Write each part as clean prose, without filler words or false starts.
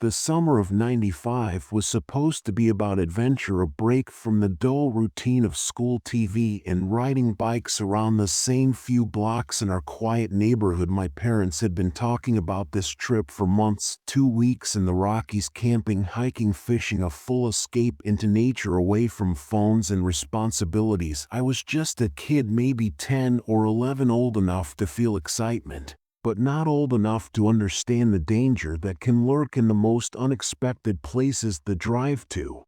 The summer of '95 was supposed to be about adventure, a break from the dull routine of school, TV, and riding bikes around the same few blocks in our quiet neighborhood. My parents had been talking about this trip for months, 2 weeks in the Rockies, camping, hiking, fishing, a full escape into nature away from phones and responsibilities. I was just a kid, maybe 10 or 11, old enough to feel excitement, but not old enough to understand the danger that can lurk in the most unexpected places. The drive to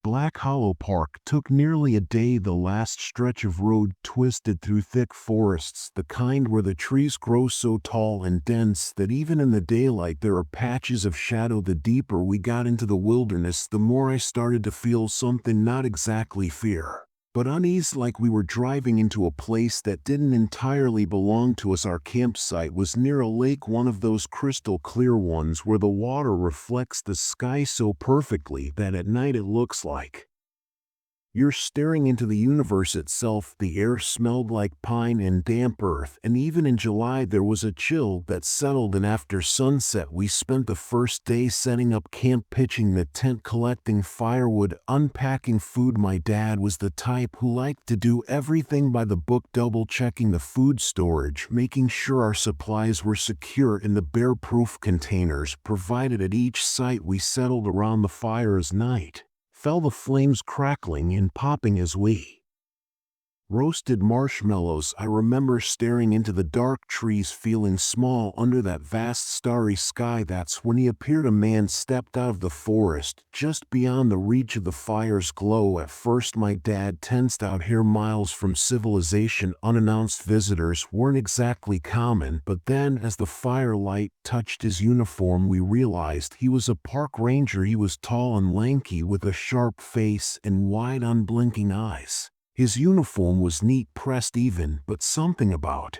Black Hollow Park took nearly a day. The last stretch of road twisted through thick forests, the kind where the trees grow so tall and dense that even in the daylight there are patches of shadow. The deeper we got into the wilderness, the more I started to feel something, not exactly fear, but unease, like we were driving into a place that didn't entirely belong to us. Our campsite was near a lake, one of those crystal clear ones where the water reflects the sky so perfectly that at night it looks like you're staring into the universe itself. The air smelled like pine and damp earth, and even in July there was a chill that settled in. After sunset, we spent the first day setting up camp, pitching the tent, collecting firewood, unpacking food. My dad was the type who liked to do everything by the book, double-checking the food storage, making sure our supplies were secure in the bear-proof containers provided at each site. We settled around the fire as night fell, the flames crackling and popping as we roasted marshmallows. I remember staring into the dark trees, feeling small under that vast starry sky. That's when he appeared. A man stepped out of the forest, just beyond the reach of the fire's glow. At first my dad tensed. Out here, miles from civilization, unannounced visitors weren't exactly common, but then as the firelight touched his uniform, we realized he was a park ranger. He was tall and lanky, with a sharp face and wide, unblinking eyes. His uniform was neat, pressed even, but something about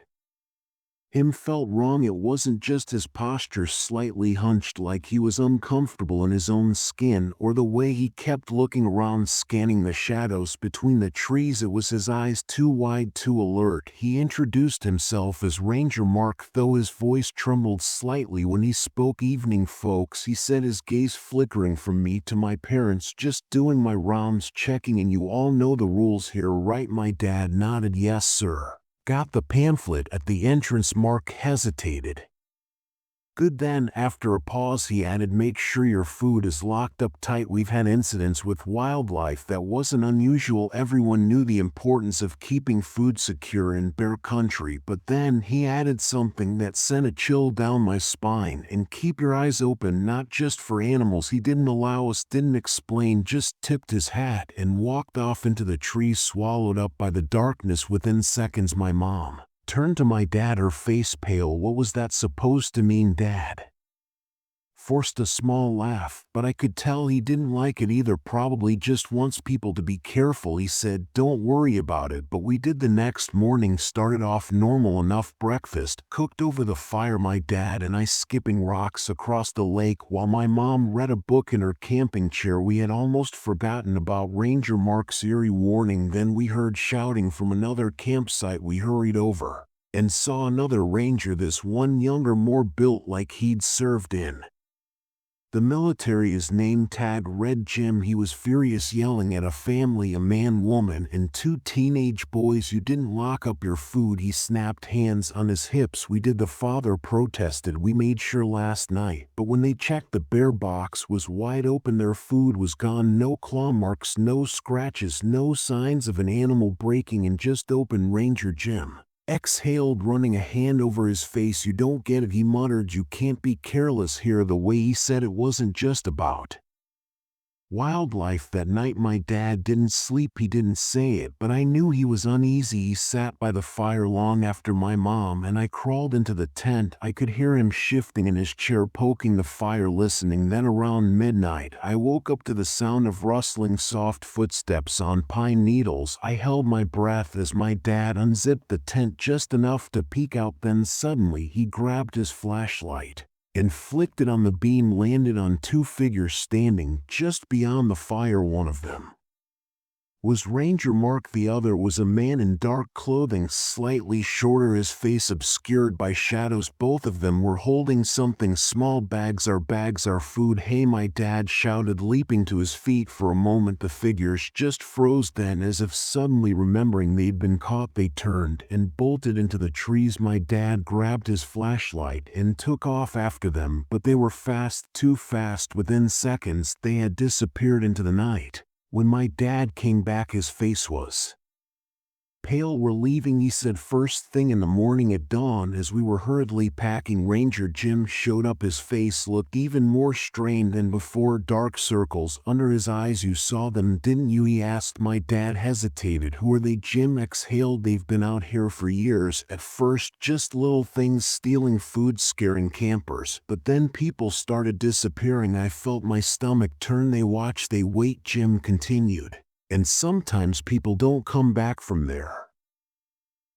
him felt wrong. It wasn't just his posture slightly hunched, like he was uncomfortable in his own skin, or the way he kept looking around, scanning the shadows between the trees. It was his eyes, too wide, too alert. He introduced himself as Ranger Mark, though his voice trembled slightly when he spoke. "Evening, folks," he said, his gaze flickering from me to my parents. "Just doing my rounds, checking in. You all know the rules here, right?" My dad nodded. "Yes, sir." "Got the pamphlet at the entrance." Mark hesitated. "Good." Then, after a pause, he added, "Make sure your food is locked up tight. We've had incidents with wildlife that wasn't unusual." Everyone knew the importance of keeping food secure in bear country, but then he added something that sent a chill down my spine. "And keep your eyes open, not just for animals." He didn't allow us, didn't explain, just tipped his hat and walked off into the trees, swallowed up by the darkness within seconds. My mom turned to my dad, her face pale. "What was that supposed to mean?" Dad forced a small laugh, but I could tell he didn't like it either. "Probably just wants people to be careful," he said. "Don't worry about it." But we did. The next morning started off normal enough. Breakfast cooked over the fire, my dad and I skipping rocks across the lake while my mom read a book in her camping chair. We had almost forgotten about Ranger Mark's eerie warning. Then we heard shouting from another campsite. We hurried over and saw another ranger, this one younger, more built, like he'd served in the military. His name tag read Jim. He was furious, yelling at a family, a man, woman, and 2 teenage boys. "You didn't lock up your food," he snapped, hands on his hips. "We did," the father protested. "We made sure last night, but when they checked, the bear box was wide open. Their food was gone. No claw marks, no scratches, no signs of an animal breaking in, just open." Ranger Jim exhaled, running a hand over his face. "You don't get it," he muttered. "You can't be careless here." The way he said it wasn't just about wildlife. That night my dad didn't sleep. He didn't say it, but I knew he was uneasy. He sat by the fire long after my mom and I crawled into the tent. I could hear him shifting in his chair, poking the fire, listening. Then around midnight I woke up to the sound of rustling, soft footsteps on pine needles. I held my breath as my dad unzipped the tent just enough to peek out. Then suddenly he grabbed his flashlight and flicked it on the beam, landed on 2 figures standing just beyond the fire. One of them was Ranger Mark. The other was a man in dark clothing, slightly shorter, his face obscured by shadows. Both of them were holding something small. Bags, our food. Hey, my dad shouted, leaping to his feet. For a moment the figures just froze, then, as if suddenly remembering they'd been caught, they turned and bolted into the trees. My dad grabbed his flashlight and took off after them, but they were fast, too fast. Within seconds they had disappeared into the night. When my dad came back, his face was pale. We're leaving, he said, first thing in the morning at dawn. As we were hurriedly packing, Ranger Jim showed up. His face looked even more strained than before, dark circles under his eyes. You saw them, didn't you, he asked. My dad hesitated. Who are they? Jim exhaled. They've been out here for years. At first just little things, stealing food, scaring campers, but then people started disappearing. I felt my stomach turn. They watch, they wait, Jim continued. And sometimes people don't come back from there.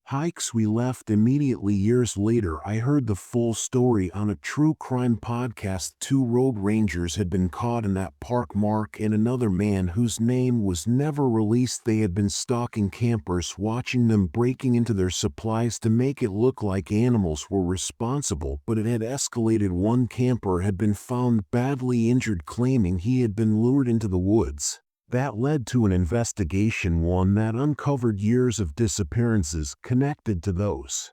Hikes. We left immediately. Years later, I heard the full story on a true crime podcast. 2 road rangers had been caught in that park, Mark and another man whose name was never released. They had been stalking campers, watching them, breaking into their supplies to make it look like animals were responsible, but it had escalated. One camper had been found badly injured, claiming he had been lured into the woods. That led to an investigation, one that uncovered years of disappearances connected to those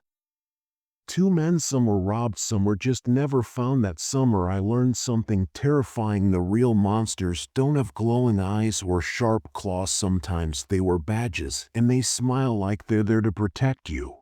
2 men. Some were robbed, some were just never found. That summer I learned something terrifying. The real monsters don't have glowing eyes or sharp claws. Sometimes they wear badges, and they smile like they're there to protect you.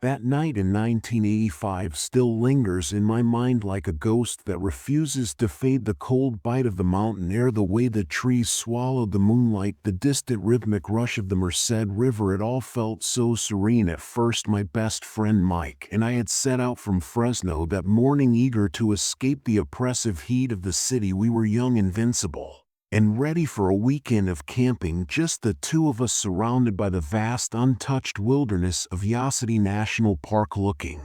That night in 1985 still lingers in my mind like a ghost that refuses to fade. The cold bite of the mountain air, the way the trees swallowed the moonlight, the distant rhythmic rush of the Merced River. It all felt so serene. At first, my best friend Mike and I had set out from Fresno that morning, eager to escape the oppressive heat of the city. We were young, invincible, and ready for a weekend of camping, just the 2 of us, surrounded by the vast untouched wilderness of Yosemite National Park. Looking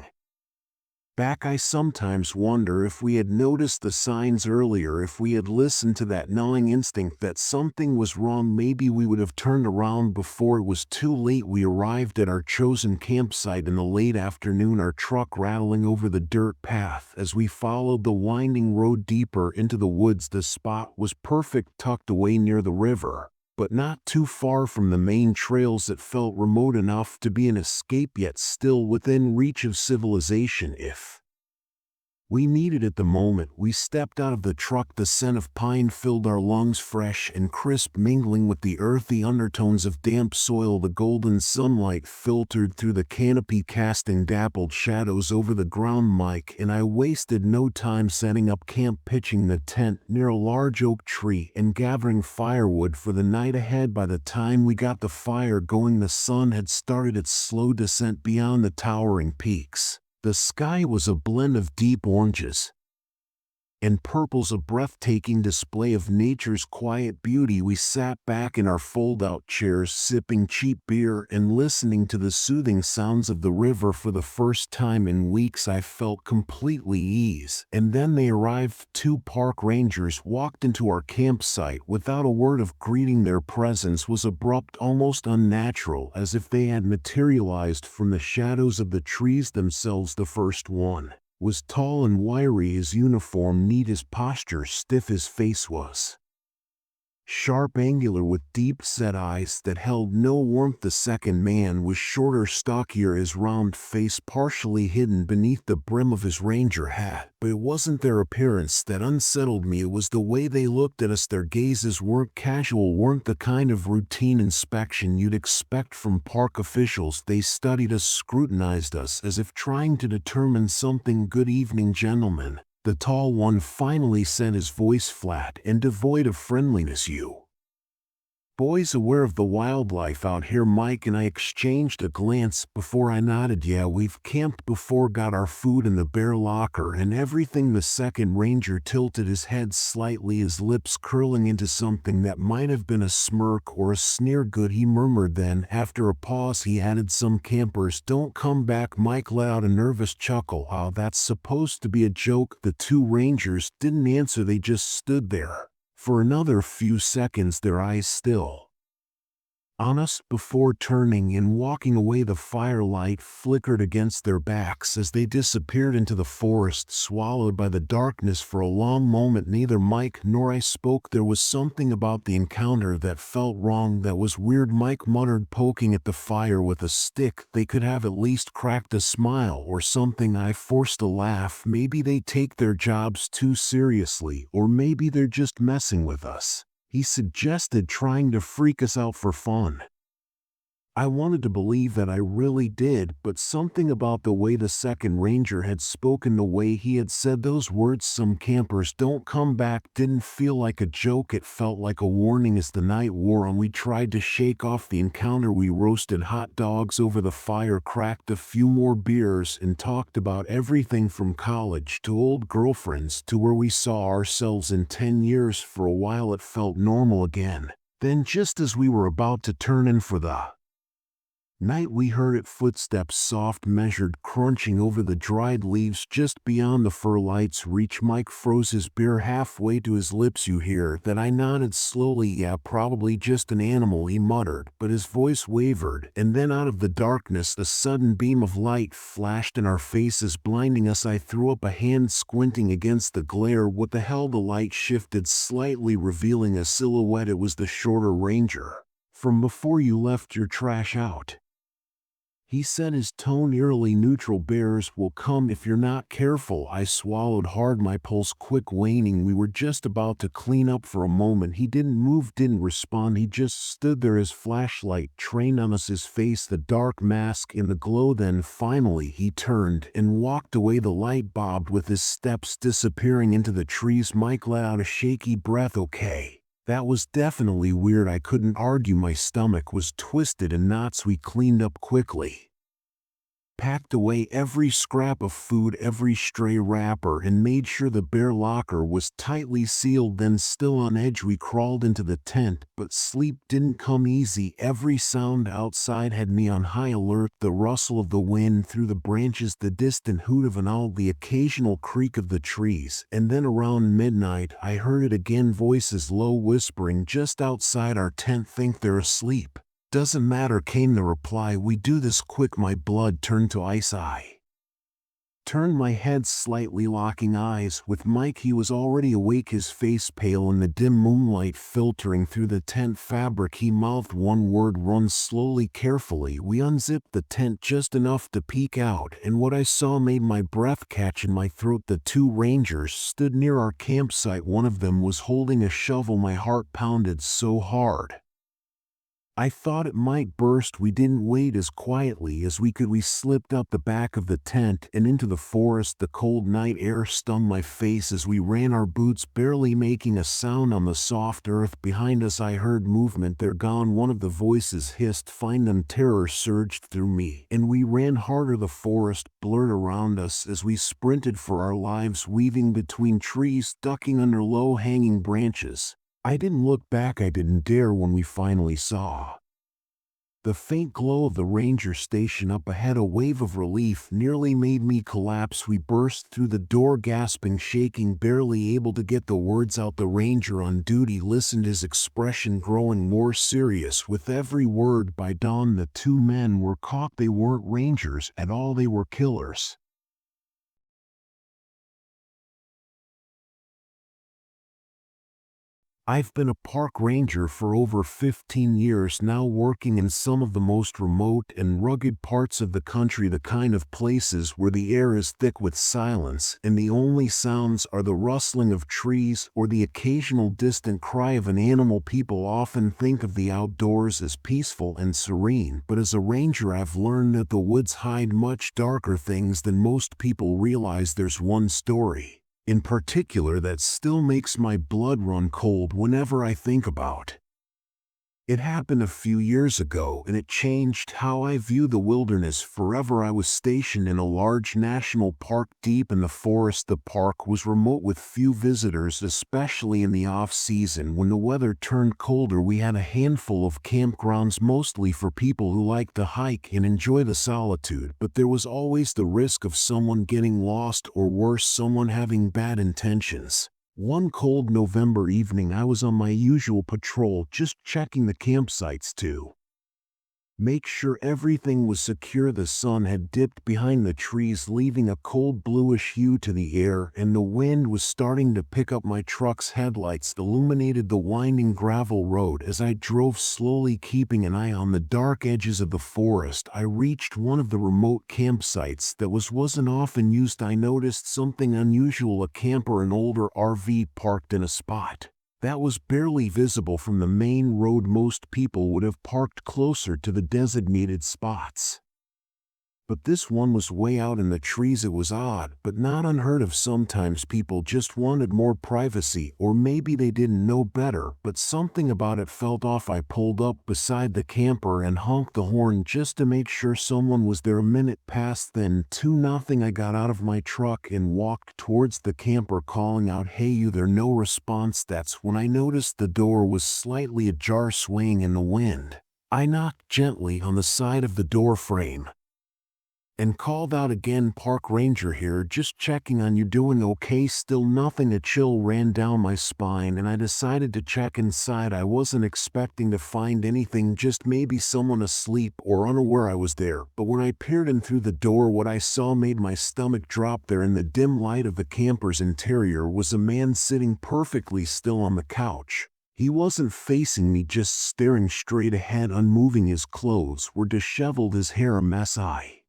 back, I sometimes wonder if we had noticed the signs earlier, if we had listened to that gnawing instinct that something was wrong. Maybe we would have turned around before it was too late. We arrived at our chosen campsite in the late afternoon, our truck rattling over the dirt path as we followed the winding road deeper into the woods. The spot was perfect, tucked away near the river, but not too far from the main trails. It felt remote enough to be an escape, yet still within reach of civilization if we needed it. The moment we stepped out of the truck, the scent of pine filled our lungs, fresh and crisp, mingling with the earthy undertones of damp soil. The golden sunlight filtered through the canopy, casting dappled shadows over the ground. Mike and I wasted no time setting up camp, pitching the tent near a large oak tree and gathering firewood for the night ahead. By the time we got the fire going, the sun had started its slow descent beyond the towering peaks. The sky was a blend of deep oranges and purples, a breathtaking display of nature's quiet beauty. We sat back in our fold-out chairs, sipping cheap beer and listening to the soothing sounds of the river. For the first time in weeks, I felt completely ease. And then they arrived. 2 park rangers walked into our campsite without a word of greeting. Their presence was abrupt, almost unnatural, as if they had materialized from the shadows of the trees themselves. The first one was tall and wiry, his uniform neat, his posture stiff. His face was sharp, angular, with deep-set eyes that held no warmth. The second man was shorter, stockier, his round face partially hidden beneath the brim of his ranger hat. But it wasn't their appearance that unsettled me, it was the way they looked at us. Their gazes weren't casual, weren't the kind of routine inspection you'd expect from park officials. They studied us, scrutinized us, as if trying to determine something. Good evening, gentlemen. The tall one finally said, his voice flat and devoid of friendliness. You Boys aware of the wildlife out here, Mike and I exchanged a glance before I nodded. Yeah, we've camped before, got our food in the bear locker and everything. The second ranger tilted his head slightly, his lips curling into something that might have been a smirk or a sneer. Good, he murmured. Then, after a pause, he added, some campers don't come back. Mike let out a nervous chuckle. Oh, that's supposed to be a joke. The two rangers didn't answer, they just stood there for another few seconds, their eyes still on us before turning and walking away. The firelight flickered against their backs as they disappeared into the forest, swallowed by the darkness. For a long moment, neither Mike nor I spoke. There was something about the encounter that felt wrong, that was weird. Mike muttered, poking at the fire with a stick, they could have at least cracked a smile or something. I forced a laugh. Maybe they take their jobs too seriously, or maybe they're just messing with us, he suggested, trying to freak us out for fun. I wanted to believe that I really did, but something about the way the second ranger had spoken, the way he had said those words, some campers don't come back, didn't feel like a joke. It felt like a warning. As the night wore on, we tried to shake off the encounter. We roasted hot dogs over the fire, cracked a few more beers, and talked about everything from college to old girlfriends to where we saw ourselves in 10 years. For a while it felt normal again. Then, just as we were about to turn in for the night, we heard it, footsteps, soft, measured, crunching over the dried leaves just beyond the fir light's reach. Mike froze his beer halfway to his lips. You hear that? I nodded slowly. Yeah, probably just an animal, he muttered, but his voice wavered, and then out of the darkness a sudden beam of light flashed in our faces, blinding us. I threw up a hand, squinting against the glare. What the hell? The light shifted slightly, revealing a silhouette. It was the shorter ranger from before you left your trash out, he said, his tone eerily neutral. Bears will come if you're not careful. I swallowed hard, my pulse quick waning. We were just about to clean up. For a moment he didn't move, didn't respond. He just stood there, his flashlight trained on us, his face the dark mask in the glow. Then finally he turned and walked away. The light bobbed with his steps, disappearing into the trees. Mike let out a shaky breath. Okay, that was definitely weird. I couldn't argue. My stomach was twisted in knots. We cleaned up quickly, packed away every scrap of food, every stray wrapper, and made sure the bear locker was tightly sealed. Then, still on edge, we crawled into the tent, but sleep didn't come easy. Every sound outside had me on high alert, the rustle of the wind through the branches, the distant hoot of an owl, the occasional creak of the trees. And then around midnight I heard it again, voices low, whispering just outside our tent. Think they're asleep. Doesn't matter, came the reply. We do this quick. My blood turned to ice. I turned my head slightly, locking eyes with Mike. He was already awake, his face pale in the dim moonlight filtering through the tent fabric. He mouthed one word, run. Slowly, carefully, we unzipped the tent just enough to peek out, and what I saw made my breath catch in my throat. The two rangers stood near our campsite. One of them was holding a shovel. My heart pounded so hard I thought it might burst. We didn't wait. As quietly as we could, we slipped up the back of the tent and into the forest. The cold night air stung my face as we ran, our boots barely making a sound on the soft earth. Behind us I heard movement. They're gone, one of the voices hissed. Find them. Terror surged through me, and we ran harder. The forest blurred around us as we sprinted for our lives, weaving between trees, ducking under low-hanging branches. I didn't look back. I didn't dare. When we finally saw the faint glow of the ranger station up ahead, a wave of relief nearly made me collapse. We burst through the door, gasping, shaking, barely able to get the words out. The ranger on duty listened, his expression growing more serious with every word. By dawn the two men were caught. They weren't rangers at all, they were killers. I've been a park ranger for over 15 years now, working in some of the most remote and rugged parts of the country, the kind of places where the air is thick with silence and the only sounds are the rustling of trees or the occasional distant cry of an animal. People often think of the outdoors as peaceful and serene, but as a ranger I've learned that the woods hide much darker things than most people realize. There's one story in particular that still makes my blood run cold whenever I think about It happened a few years ago, and it changed how I view the wilderness forever. I was stationed in a large national park deep in the forest. The park was remote with few visitors, especially in the off-season when the weather turned colder. We had a handful of campgrounds, mostly for people who like to hike and enjoy the solitude, but there was always the risk of someone getting lost, or worse, someone having bad intentions. One cold November evening, I was on my usual patrol, just checking the campsites to make sure everything was secure. The sun had dipped behind the trees, leaving a cold bluish hue to the air, and the wind was starting to pick up. My truck's headlights illuminated the winding gravel road as I drove slowly, keeping an eye on the dark edges of the forest. I reached one of the remote campsites that wasn't often used. I noticed something unusual: a camper, an older RV, parked in a spot that was barely visible from the main road. Most people would have parked closer to the designated spots, but this one was way out in the trees. It was odd, but not unheard of. Sometimes people just wanted more privacy, or maybe they didn't know better, but something about it felt off. I pulled up beside the camper and honked the horn just to make sure someone was there. A minute passed, then 2-0. I got out of my truck and walked towards the camper, calling out, "Hey, you there?" No response. That's when I noticed the door was slightly ajar, swaying in the wind. I knocked gently on the side of the door frame and called out again, "Park ranger here, just checking on you. Doing okay?" Still nothing. A chill ran down my spine, and I decided to check inside. I wasn't expecting to find anything, just maybe someone asleep or unaware I was there. But when I peered in through the door, what I saw made my stomach drop. There in the dim light of the camper's interior was a man sitting perfectly still on the couch. He wasn't facing me, just staring straight ahead, unmoving. His clothes were disheveled, his hair a mess. I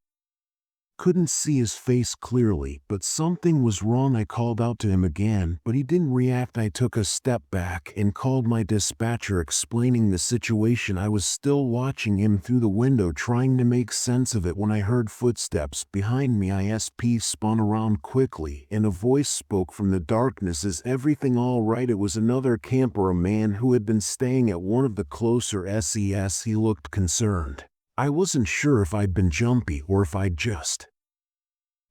couldn't see his face clearly, but something was wrong. I called out to him again, but he didn't react. I took a step back and called my dispatcher, explaining the situation. I was still watching him through the window, trying to make sense of it, when I heard footsteps behind me. I spun around quickly, and a voice spoke from the darkness. "Is everything all right?" It was another camper, a man who had been staying at one of the closer SES. He looked concerned. I wasn't sure if I'd been jumpy or if I'd just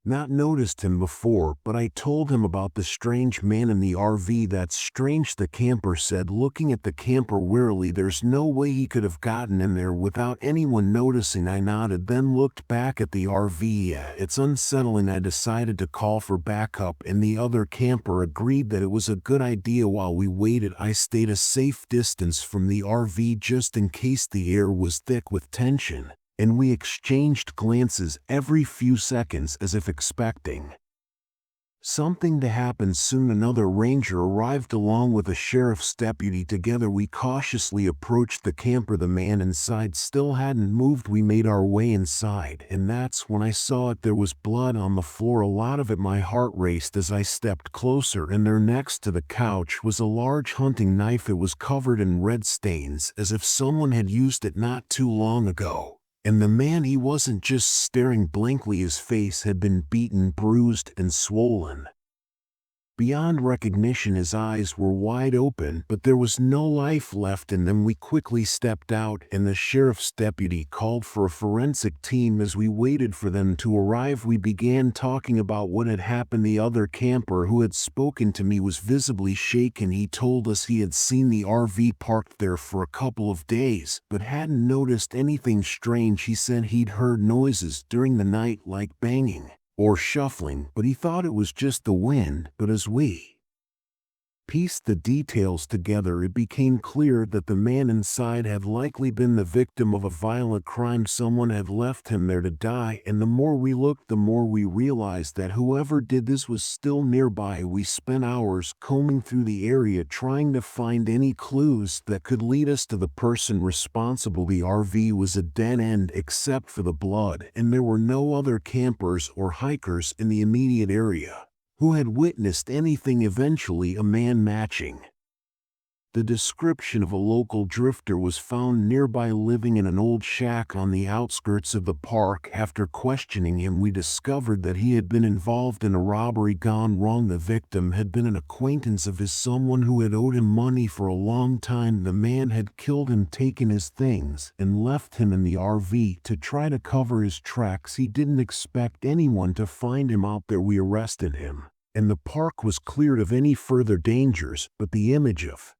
not noticed him before, but I told him about the strange man in the RV. "That's strange," the camper said, looking at the camper wearily. "There's no way he could have gotten in there without anyone noticing." I nodded, then looked back at the RV. "Yeah, it's unsettling." I decided to call for backup, and the other camper agreed that it was a good idea. While we waited, I stayed a safe distance from the RV just in case. The air was thick with tension, and we exchanged glances every few seconds, as if expecting something to happen soon. Another ranger arrived along with a sheriff's deputy. Together we cautiously approached the camper. The man inside still hadn't moved. We made our way inside, and that's when I saw it. There was blood on the floor, a lot of it. My heart raced as I stepped closer, and there next to the couch was a large hunting knife. It was covered in red stains, as if someone had used it not too long ago. And the man, he wasn't just staring blankly. His face had been beaten, bruised, and swollen beyond recognition. His eyes were wide open, but there was no life left in them. We quickly stepped out, and the sheriff's deputy called for a forensic team. As we waited for them to arrive, we began talking about what had happened. The other camper who had spoken to me was visibly shaken. He told us he had seen the RV parked there for a couple of days, but hadn't noticed anything strange. He said he'd heard noises during the night, like banging or shuffling, but he thought it was just the wind. But as we pieced the details together, it became clear that the man inside had likely been the victim of a violent crime. Someone had left him there to die, and the more we looked, the more we realized that whoever did this was still nearby. We spent hours combing through the area, trying to find any clues that could lead us to the person responsible. The RV was a dead end except for the blood, and there were no other campers or hikers in the immediate area who had witnessed anything. Eventually, a man matching The description of a local drifter was found nearby living in an old shack on the outskirts of the park. After questioning him, we discovered that he had been involved in a robbery gone wrong. The victim had been an acquaintance of his, someone who had owed him money for a long time. The man had killed him, taken his things, and left him in the RV to try to cover his tracks. He didn't expect anyone to find him out there. We arrested him, and the park was cleared of any further dangers, but the image of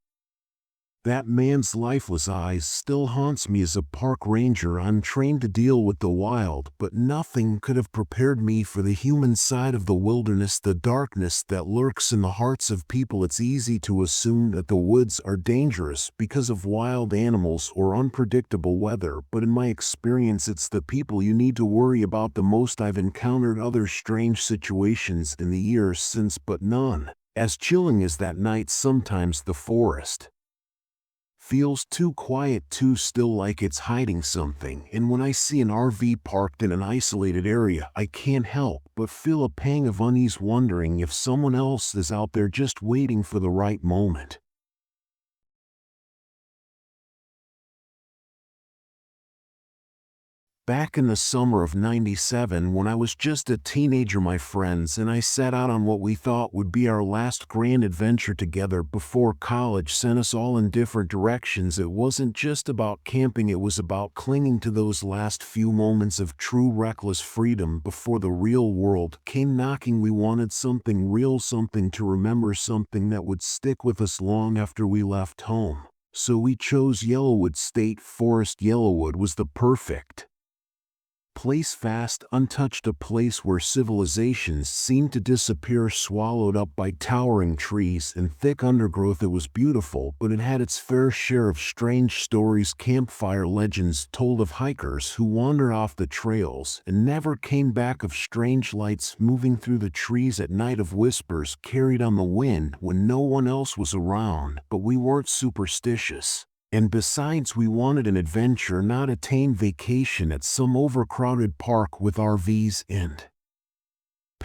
that man's lifeless eyes still haunts me. As a park ranger, I'm trained to deal with the wild, but nothing could have prepared me for the human side of the wilderness, the darkness that lurks in the hearts of people. It's easy to assume that the woods are dangerous because of wild animals or unpredictable weather, but in my experience, it's the people you need to worry about the most. I've encountered other strange situations in the years since, but none as chilling as that night. Sometimes the forest feels too quiet, too still, like it's hiding something, and when I see an RV parked in an isolated area, I can't help but feel a pang of unease, wondering if someone else is out there just waiting for the right moment. Back in the summer of '97, when I was just a teenager, my friends and I set out on what we thought would be our last grand adventure together before college sent us all in different directions. It wasn't just about camping, it was about clinging to those last few moments of true reckless freedom before the real world came knocking. We wanted something real, something to remember, something that would stick with us long after we left home. So we chose Yellowwood State Forest. Yellowwood was the perfect place, fast, untouched, a place where civilizations seemed to disappear, swallowed up by towering trees and thick undergrowth. It was beautiful, but it had its fair share of strange stories, campfire legends told of hikers who wandered off the trails and never came back, of strange lights moving through the trees at night, of whispers carried on the wind when no one else was around. But we weren't superstitious. And besides, we wanted an adventure, not a tame vacation at some overcrowded park with RVs and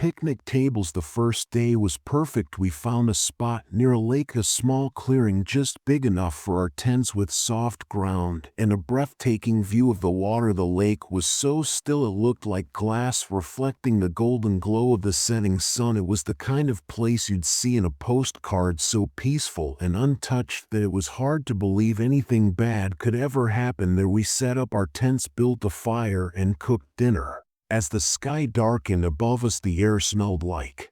picnic tables. The first day was perfect. We found a spot near a lake, a small clearing just big enough for our tents, with soft ground and a breathtaking view of the water. The lake was so still it looked like glass, reflecting the golden glow of the setting sun. It was the kind of place you'd see in a postcard, so peaceful and untouched that it was hard to believe anything bad could ever happen there. We set up our tents, built a fire, and cooked dinner. As the sky darkened above us, the air smelled like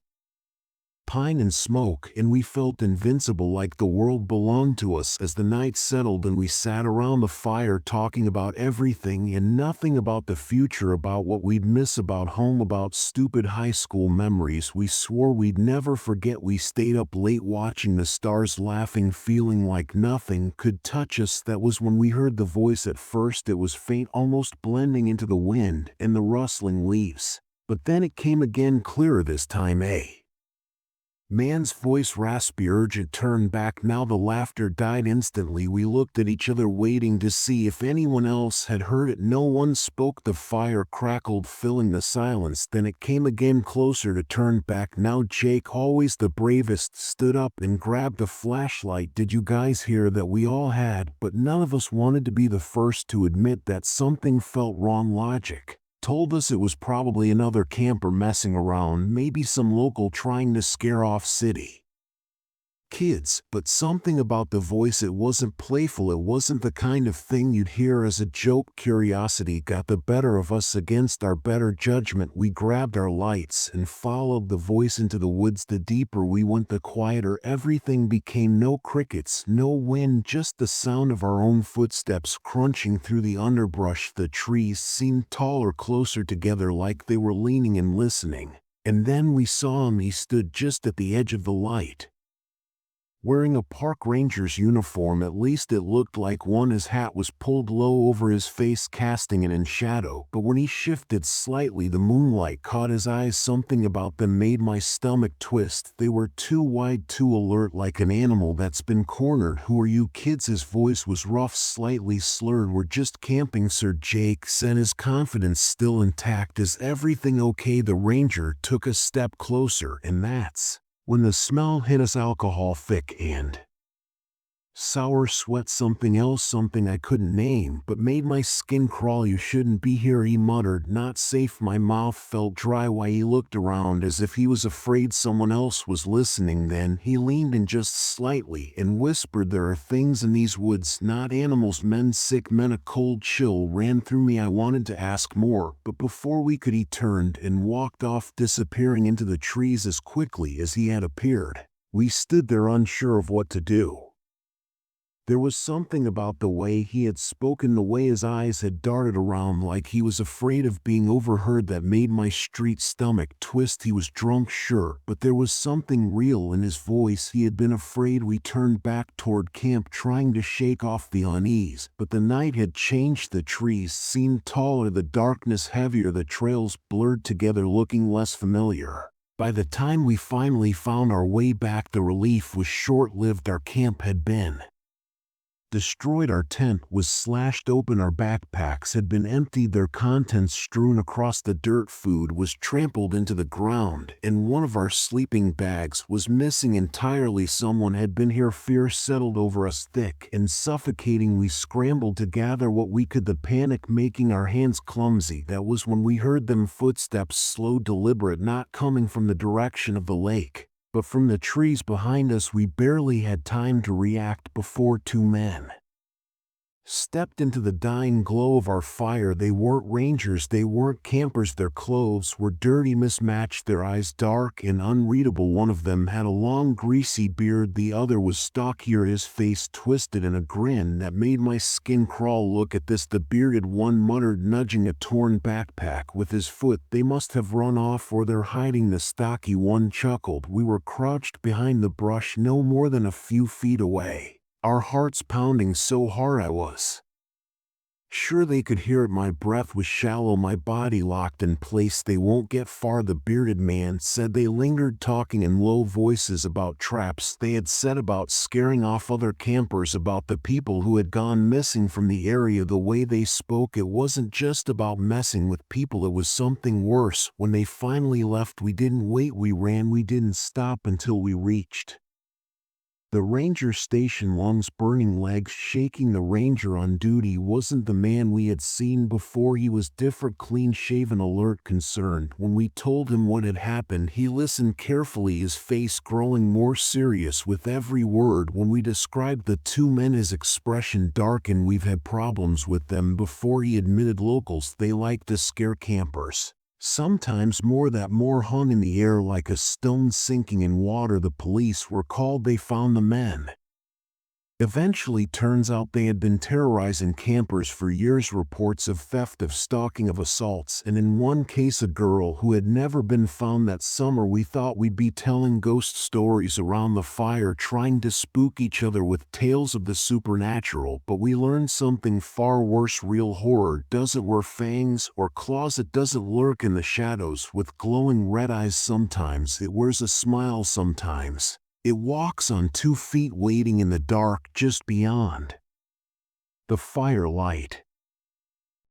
pine and smoke, and we felt invincible, like the world belonged to us. As the night settled and we sat around the fire talking about everything and nothing, about the future, about what we'd miss, about home, about stupid high school memories we swore we'd never forget. We stayed up late watching the stars, laughing, feeling like nothing could touch us. That was when we heard the voice. At first it was faint, almost blending into the wind and the rustling leaves. But then it came again, clearer this time. Man's voice, raspy, urgent. Turn back now. The laughter died instantly. We looked at each other, waiting to see if anyone else had heard it. No one spoke. The fire crackled, filling the silence. Then it came again, closer. To turn back now. Jake, always the bravest, stood up and grabbed a flashlight. Did you guys hear that? We all had, but none of us wanted to be the first to admit that something felt wrong. Logic told us it was probably another camper messing around, maybe some local trying to scare off city kids, but something about the voice, it wasn't playful, it wasn't the kind of thing you'd hear as a joke. Curiosity got the better of us against our better judgment. We grabbed our lights and followed the voice into the woods. The deeper we went, the quieter everything became. No crickets, no wind, just the sound of our own footsteps crunching through the underbrush. The trees seemed taller, closer together, like they were leaning and listening. And then we saw him. He stood just at the edge of the light, wearing a park ranger's uniform. At least it looked like one. His hat was pulled low over his face, casting it in shadow, but when he shifted slightly, the moonlight caught his eyes. Something about them made my stomach twist. They were too wide, too alert, like an animal that's been cornered. Who are you kids? His voice was rough, slightly slurred. We're just camping, sir, Jake said, his confidence still intact. Is everything okay? The ranger took a step closer, and that's when the smell hit us. Alcohol, thick and sour sweat, something else, something I couldn't name, but made my skin crawl. You shouldn't be here, he muttered. Not safe. My mouth felt dry while he looked around as if he was afraid someone else was listening. Then he leaned in just slightly and whispered, there are things in these woods, not animals, men, sick men. A cold chill ran through me. I wanted to ask more, but before we could, he turned and walked off, disappearing into the trees as quickly as he had appeared. We stood there unsure of what to do. There was something about the way he had spoken, the way his eyes had darted around like he was afraid of being overheard, that made my street stomach twist. He was drunk, sure, but there was something real in his voice. He had been afraid. We turned back toward camp, trying to shake off the unease, but the night had changed. The trees seemed taller, the darkness heavier, the trails blurred together, looking less familiar. By the time we finally found our way back, the relief was short-lived. Our camp had been destroyed, our tent was slashed open, our backpacks had been emptied, their contents strewn across the dirt, food was trampled into the ground, and one of our sleeping bags was missing entirely. Someone had been here. Fear settled over us, thick and suffocating. We scrambled to gather what we could, the panic making our hands clumsy. That was when we heard them footsteps, slow, deliberate, not coming from the direction of the lake, but from the trees behind us. We barely had time to react before two men stepped into the dying glow of our fire. They weren't rangers, they weren't campers. Their clothes were dirty, mismatched, their eyes dark and unreadable. One of them had a long, greasy beard, the other was stockier, his face twisted in a grin that made my skin crawl. Look at this, the bearded one muttered, nudging a torn backpack with his foot. They must have run off, or they're hiding. The stocky one chuckled. We were crouched behind the brush, no more than a few feet away, our hearts pounding so hard I was sure they could hear it. My breath was shallow, my body locked in place. They won't get far, the bearded man said. They lingered, talking in low voices about traps they had set, about scaring off other campers, about the people who had gone missing from the area. The way they spoke, it wasn't just about messing with people, it was something worse. When they finally left, we didn't wait, we ran. We didn't stop until we reached the ranger station, lungs burning, legs shaking. The ranger on duty wasn't the man we had seen before. He was different, clean-shaven, alert, concerned. When we told him what had happened, he listened carefully, his face growing more serious with every word. When we described the two men, his expression darkened. We've had problems with them before, he admitted. Locals, they like to scare campers. Sometimes more. That more hung in the air like a stone sinking in water. The police were called. They found the men. Eventually, turns out they had been terrorizing campers for years. Reports of theft, of stalking, of assaults, and in one case a girl who had never been found. That summer we thought we'd be telling ghost stories around the fire, trying to spook each other with tales of the supernatural, but we learned something far worse. Real horror doesn't wear fangs or claws, it doesn't lurk in the shadows with glowing red eyes. Sometimes it wears a smile, sometimes it walks on 2 feet, waiting in the dark just beyond the firelight.